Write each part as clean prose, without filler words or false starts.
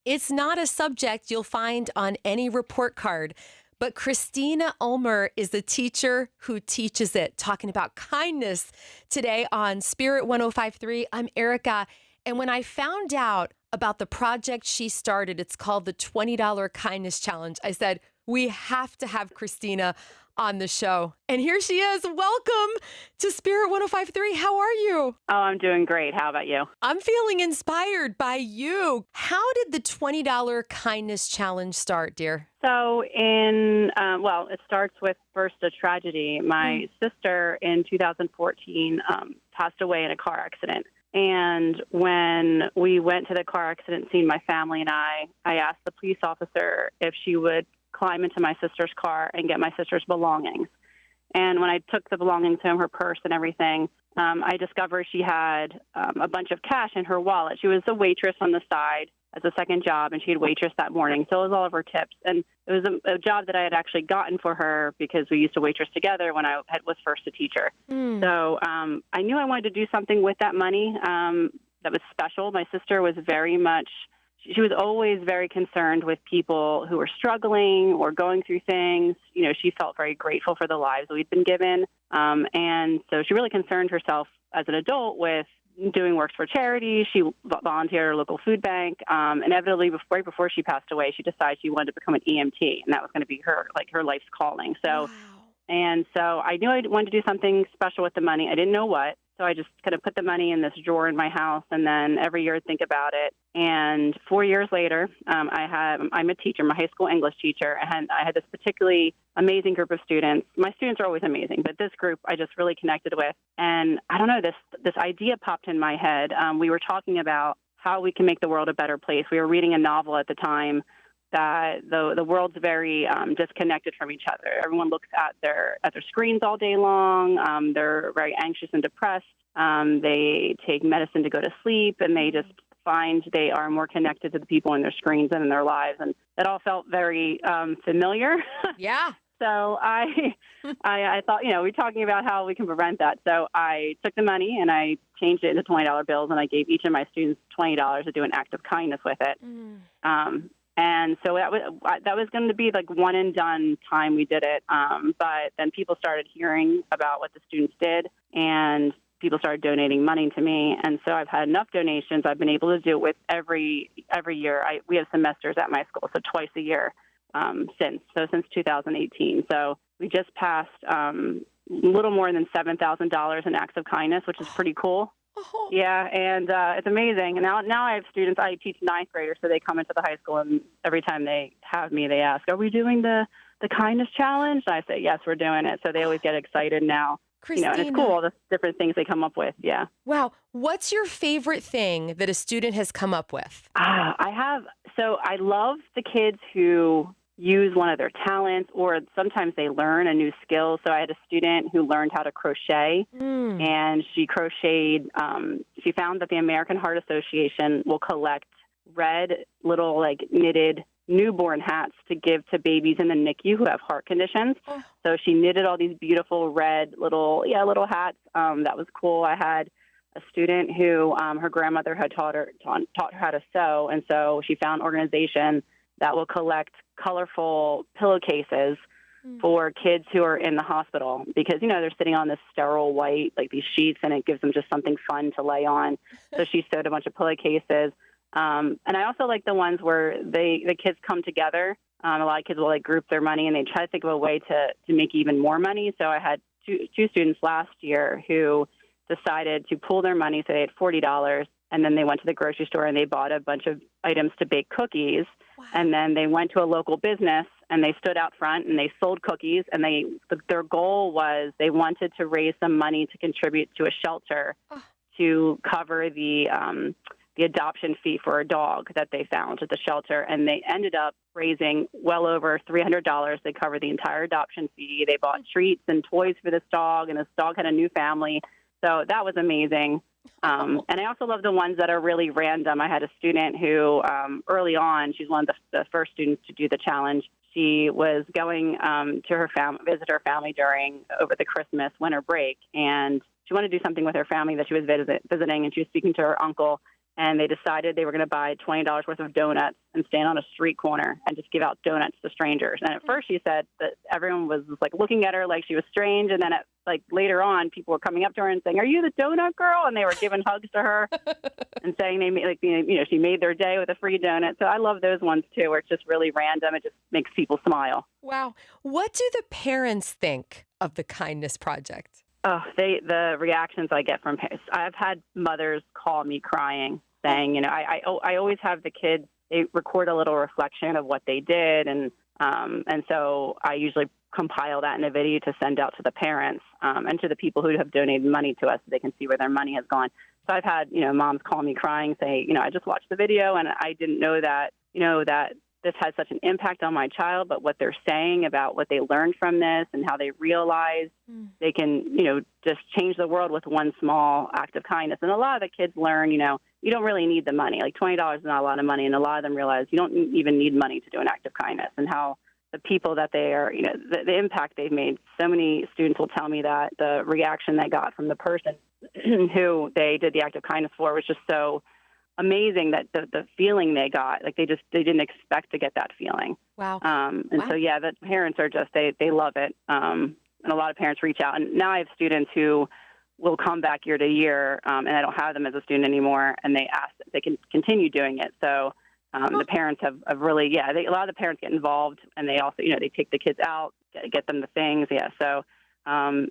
It's not a subject you'll find on any report card, but Kristina Ulmer is the teacher who teaches it, talking about kindness today on Spirit 105.3. I'm Erica, and when I found out about the project she started, it's called the $20 Kindness Challenge, I said, we have to have Kristina on the show. And here she is. Welcome to Spirit 105.3. How are you? Oh, I'm doing great. How about you? I'm feeling inspired by you. How did the $20 Kindness Challenge start, dear? So it starts with first a tragedy. My sister in 2014 passed away in a car accident. And when we went to the car accident scene, my family and I asked the police officer if she would climb into my sister's car and get my sister's belongings. And when I took the belongings home, her purse and everything, I discovered she had a bunch of cash in her wallet. She was a waitress on the side as a second job, and she had waitress that morning. So it was all of her tips. And it was a job that I had actually gotten for her because we used to waitress together when I was first a teacher. So I knew I wanted to do something with that money that was special. My sister was she was always very concerned with people who were struggling or going through things. You know, she felt very grateful for the lives we'd been given. And so she really concerned herself as an adult with doing works for charity. She volunteered at a local food bank. Inevitably, right before she passed away, she decided she wanted to become an EMT, and that was going to be her life's calling. So, And so I knew I wanted to do something special with the money. I didn't know what. So I just kind of put the money in this drawer in my house, and then every year I'd think about it. And 4 years later, I'm a teacher. I'm a high school English teacher, and I had this particularly amazing group of students. My students are always amazing, but this group I just really connected with. And I don't know, this idea popped in my head. We were talking about how we can make the world a better place. We were reading a novel at the time that the world's very disconnected from each other. Everyone looks at their screens all day long. They're very anxious and depressed. They take medicine to go to sleep, and they just find they are more connected to the people in their screens and in their lives. And it all felt very familiar. Yeah. So I thought, we're talking about how we can prevent that. So I took the money and I changed it into $20 bills, and I gave each of my students $20 to do an act of kindness with it. And so that was going to be like one and done time we did it. But then people started hearing about what the students did, and people started donating money to me. And so I've had enough donations. I've been able to do it with every year. We have semesters at my school, so twice a year since 2018. So we just passed a little more than $7,000 in acts of kindness, which is pretty cool. Yeah, and it's amazing. And now I have students. I teach ninth graders, so they come into the high school, and every time they have me, they ask, "Are we doing the kindness challenge?" And I say, "Yes, we're doing it." So they always get excited now. Kristina. And it's cool, all the different things they come up with. Yeah. Wow. What's your favorite thing that a student has come up with? I love the kids who use one of their talents, or sometimes they learn a new skill. So I had a student who learned how to crochet, and she crocheted. She found that the American Heart Association will collect red little knitted newborn hats to give to babies in the NICU who have heart conditions. So she knitted all these beautiful red little hats. That was cool. I had a student who her grandmother had taught her how to sew, and so she found an organization that will collect colorful pillowcases for kids who are in the hospital, because they're sitting on this sterile white, these sheets, and it gives them just something fun to lay on. So she sewed a bunch of pillowcases. And I also like the ones where the kids come together. A lot of kids will group their money, and they try to think of a way to make even more money. So I had two students last year who decided to pool their money. So they had $40, and then they went to the grocery store and they bought a bunch of items to bake cookies. Wow. And then they went to a local business and they stood out front and they sold cookies. And their goal was they wanted to raise some money to contribute to a shelter to cover the adoption fee for a dog that they found at the shelter. And they ended up raising well over $300. They covered the entire adoption fee. They bought treats and toys for this dog, and this dog had a new family. So that was amazing. And I also love the ones that are really random. I had a student who early on, she's one of the first students to do the challenge. She was going to her visit her family over the Christmas winter break, and she wanted to do something with her family that she was visiting, and she was speaking to her uncle. and they decided they were going to buy $20 worth of donuts and stand on a street corner and just give out donuts to strangers. And at first she said that everyone was like looking at her like she was strange. And then later on, people were coming up to her and saying, "Are you the donut girl?" And they were giving hugs to her and saying they made, she made their day with a free donut. So I love those ones too, where it's just really random. It just makes people smile. Wow. What do the parents think of the Kindness Project? Oh, the reactions I get from parents. I've had mothers call me crying, saying, I always have the kids. They record a little reflection of what they did, and so I usually compile that in a video to send out to the parents and to the people who have donated money to us, so they can see where their money has gone. So I've had moms call me crying, say, I just watched the video and I didn't know that that this had such an impact on my child, but what they're saying about what they learned from this and how they realize they can, just change the world with one small act of kindness. And a lot of the kids learn, you don't really need the money. Like $20 is not a lot of money. And a lot of them realize you don't even need money to do an act of kindness, and how the people that they are, the impact they've made. So many students will tell me that the reaction they got from the person who they did the act of kindness for was just so amazing, that the feeling they got, like they didn't expect to get that feeling. Wow. So yeah, the parents are just, they love it. And a lot of parents reach out, and now I have students who will come back year to year, and I don't have them as a student anymore, and they ask if they can continue doing it. So the parents have really, a lot of the parents get involved, and they also, they take the kids out, get them the things. Yeah. So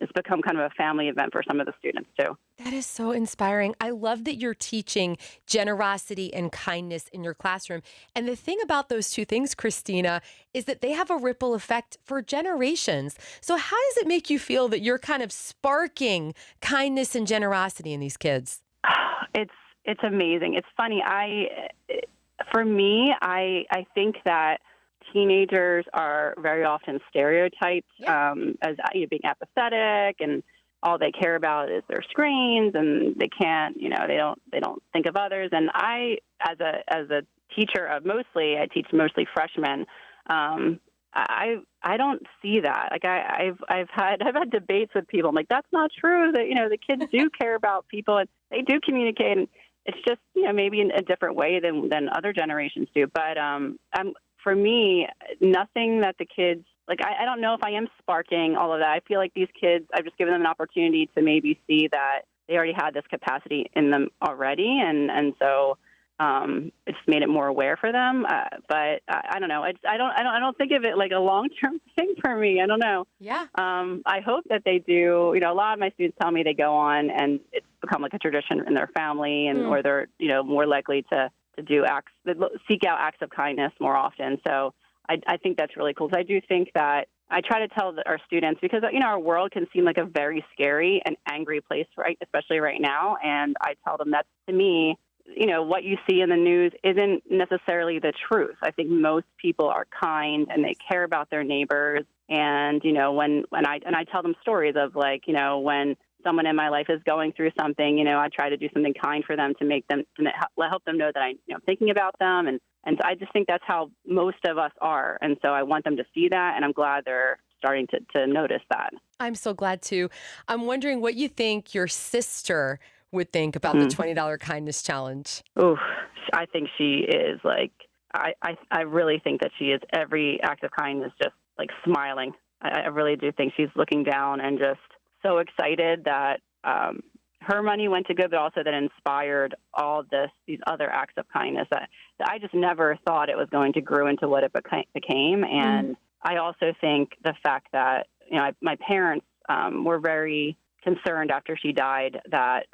it's become kind of a family event for some of the students too. That is so inspiring. I love that you're teaching generosity and kindness in your classroom. And the thing about those two things, Kristina, is that they have a ripple effect for generations. So how does it make you feel that you're kind of sparking kindness and generosity in these kids? It's amazing. It's funny. For me, I think that teenagers are very often stereotyped as being apathetic, and all they care about is their screens, and they can't, they don't think of others. And I, as a teacher of I teach mostly freshmen. I don't see that. Like I've had debates with people. I'm like, that's not true. That the kids do care about people, and they do communicate. And it's just maybe in a different way than other generations do. But for me, nothing that the kids, like, I don't know if I am sparking all of that. I feel like these kids, I've just given them an opportunity to maybe see that they already had this capacity in them already. And so it's made it more aware for them. But I don't know. I don't think of it like a long-term thing for me. I don't know. Yeah. I hope that they do. A lot of my students tell me they go on and it's become like a tradition in their family, and or they're, more likely to seek out acts of kindness more often. So I think that's really cool. So I do think that I try to tell our students, because, our world can seem like a very scary and angry place, right, especially right now. And I tell them that, to me, what you see in the news isn't necessarily the truth. I think most people are kind and they care about their neighbors. And, when I tell them stories of, like, when someone in my life is going through something, I try to do something kind for them to help them know that I'm thinking about them. And I just think that's how most of us are. And so I want them to see that, and I'm glad they're starting to notice that. I'm so glad too. I'm wondering what you think your sister would think about the $20 kindness challenge. Oh, I think she is like, I really think that she is every act of kindness, just like smiling. I really do think she's looking down and just so excited that her money went to good, but also that inspired all these other acts of kindness that I just never thought it was going to grow into what it became. And I also think the fact that, my parents were very concerned after she died that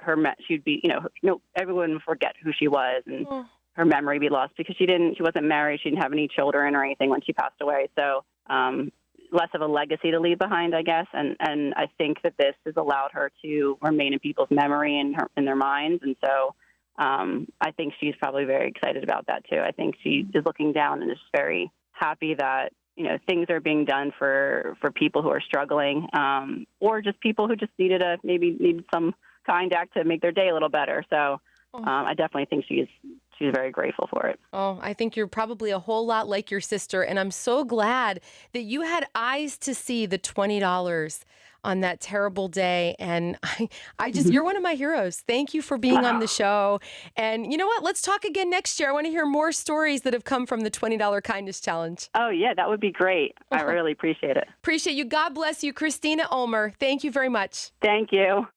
she'd be, everyone would forget who she was, and her memory be lost, because she wasn't married. She didn't have any children or anything when she passed away. So, less of a legacy to leave behind, I guess. And I think that this has allowed her to remain in people's memory and in their minds. And so I think she's probably very excited about that too. I think she is looking down and is very happy that, things are being done for people who are struggling, or just people who just need some kind act to make their day a little better. So I definitely think she's she's very grateful for it. Oh, I think you're probably a whole lot like your sister. And I'm so glad that you had eyes to see the $20 on that terrible day. And you're one of my heroes. Thank you for being on the show. And you know what? Let's talk again next year. I want to hear more stories that have come from the $20 Kindness Challenge. Oh, yeah, that would be great. I really appreciate it. Appreciate you. God bless you, Kristina Ulmer. Thank you very much. Thank you.